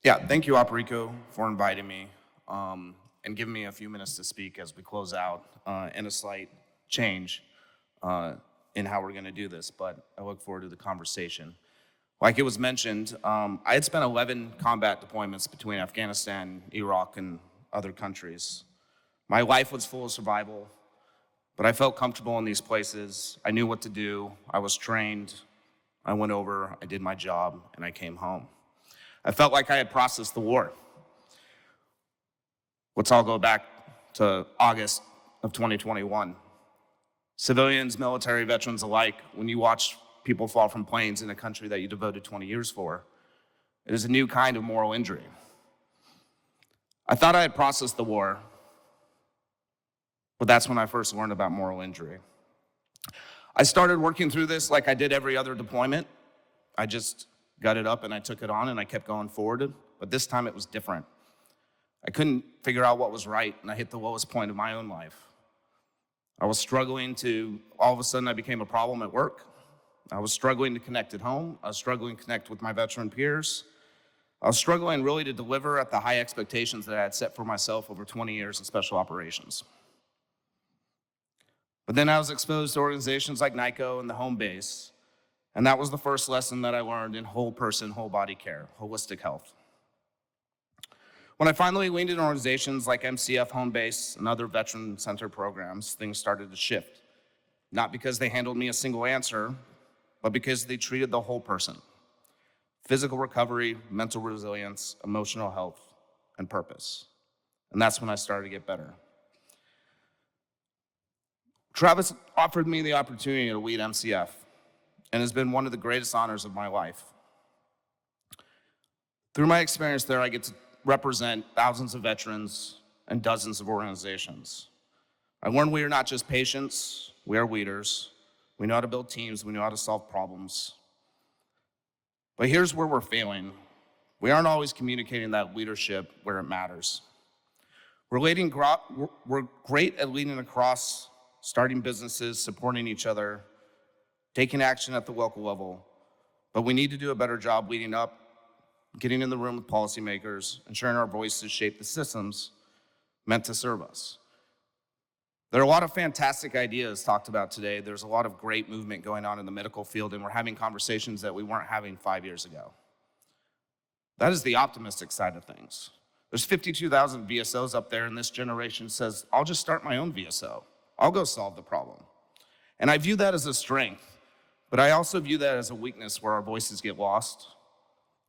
Yeah, thank you, Operico, for inviting me and giving me a few minutes to speak as we close out and a slight change uh, in how we're going to do this, but I look forward to the conversation. Like it was mentioned, I had spent 11 combat deployments between Afghanistan, Iraq, and other countries. My life was full of survival, but I felt comfortable in these places. I knew what to do. I was trained. I went over, I did my job, and I came home. I felt like I had processed the war. Let's all go back to August of 2021. Civilians, military, veterans alike, when you watch people fall from planes in a country that you devoted 20 years for, it is a new kind of moral injury. I thought I had processed the war, but that's when I first learned about moral injury. I started working through this like I did every other deployment. I just got it up and I took it on and I kept going forward, but this time it was different. I couldn't figure out what was right, and I hit the lowest point of my own life. I was struggling to, all of a sudden I became a problem at work. I was struggling to connect at home. I was struggling to connect with my veteran peers. I was struggling really to deliver at the high expectations that I had set for myself over 20 years in special operations. But then I was exposed to organizations like NICoE and the home base, and that was the first lesson that I learned in whole person, whole body care, holistic health. When I finally leaned into organizations like MCF Home Base and other veteran-centered programs, things started to shift. Not because they handled me a single answer, but because they treated the whole person. Physical recovery, mental resilience, emotional health, and purpose. And that's when I started to get better. Travis offered me the opportunity to lead MCF, and has been one of the greatest honors of my life. Through my experience there, I get to represent thousands of veterans and dozens of organizations. I learned we are not just patients, we are leaders. We know how to build teams, we know how to solve problems. But here's where we're failing. We aren't always communicating that leadership where it matters. We're great at leading across, starting businesses, supporting each other, taking action at the local level, but we need to do a better job leading up, getting in the room with policymakers, ensuring our voices shape the systems meant to serve us. There are a lot of fantastic ideas talked about today. There's a lot of great movement going on in the medical field, and we're having conversations that we weren't having 5 years ago. That is the optimistic side of things. There's 52,000 VSOs up there, and this generation says, I'll just start my own VSO. I'll go solve the problem. And I view that as a strength, but I also view that as a weakness where our voices get lost,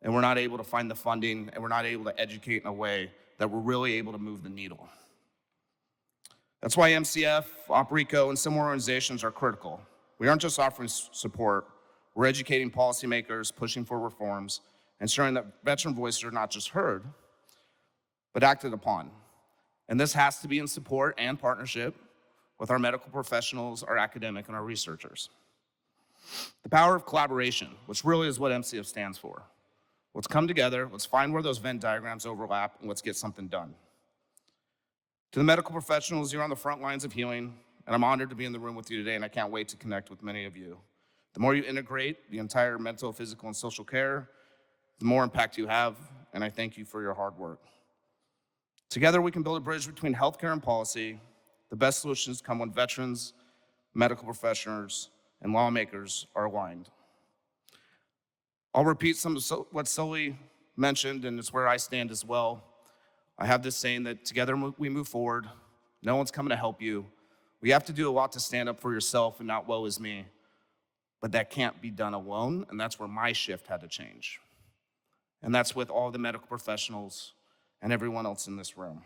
and we're not able to find the funding, and we're not able to educate in a way that we're really able to move the needle. That's why MCF, Operico, and similar organizations are critical. We aren't just offering support, we're educating policymakers, pushing for reforms, ensuring that veteran voices are not just heard, but acted upon. And this has to be in support and partnership with our medical professionals, our academic, and our researchers. The power of collaboration, which really is what MCF stands for. Let's come together, let's find where those Venn diagrams overlap, and let's get something done. To the medical professionals, you're on the front lines of healing, and I'm honored to be in the room with you today, and I can't wait to connect with many of you. The more you integrate the entire mental, physical, and social care, the more impact you have, and I thank you for your hard work. Together, we can build a bridge between healthcare and policy. The best solutions come when veterans, medical professionals, and lawmakers are aligned. I'll repeat some of what Sully mentioned, and it's where I stand as well. I have this saying that together we move forward. No one's coming to help you. We have to do a lot to stand up for yourself and not woe is me. But that can't be done alone, and that's where my shift had to change. And that's with all the medical professionals and everyone else in this room.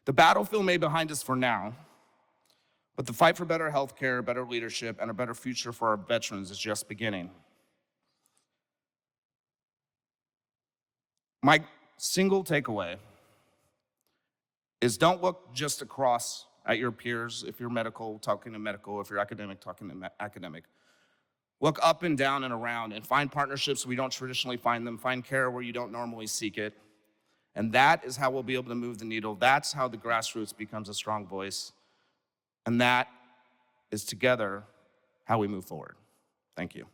The battlefield may be behind us for now, but the fight for better healthcare, better leadership, and a better future for our veterans is just beginning. My single takeaway is don't look just across at your peers. If you're medical, talking to medical. If you're academic, talking to academic. Look up and down and around and find partnerships where you don't traditionally find them. Find care where you don't normally seek it. And that is how we'll be able to move the needle. That's how the grassroots becomes a strong voice. And that is together how we move forward. Thank you.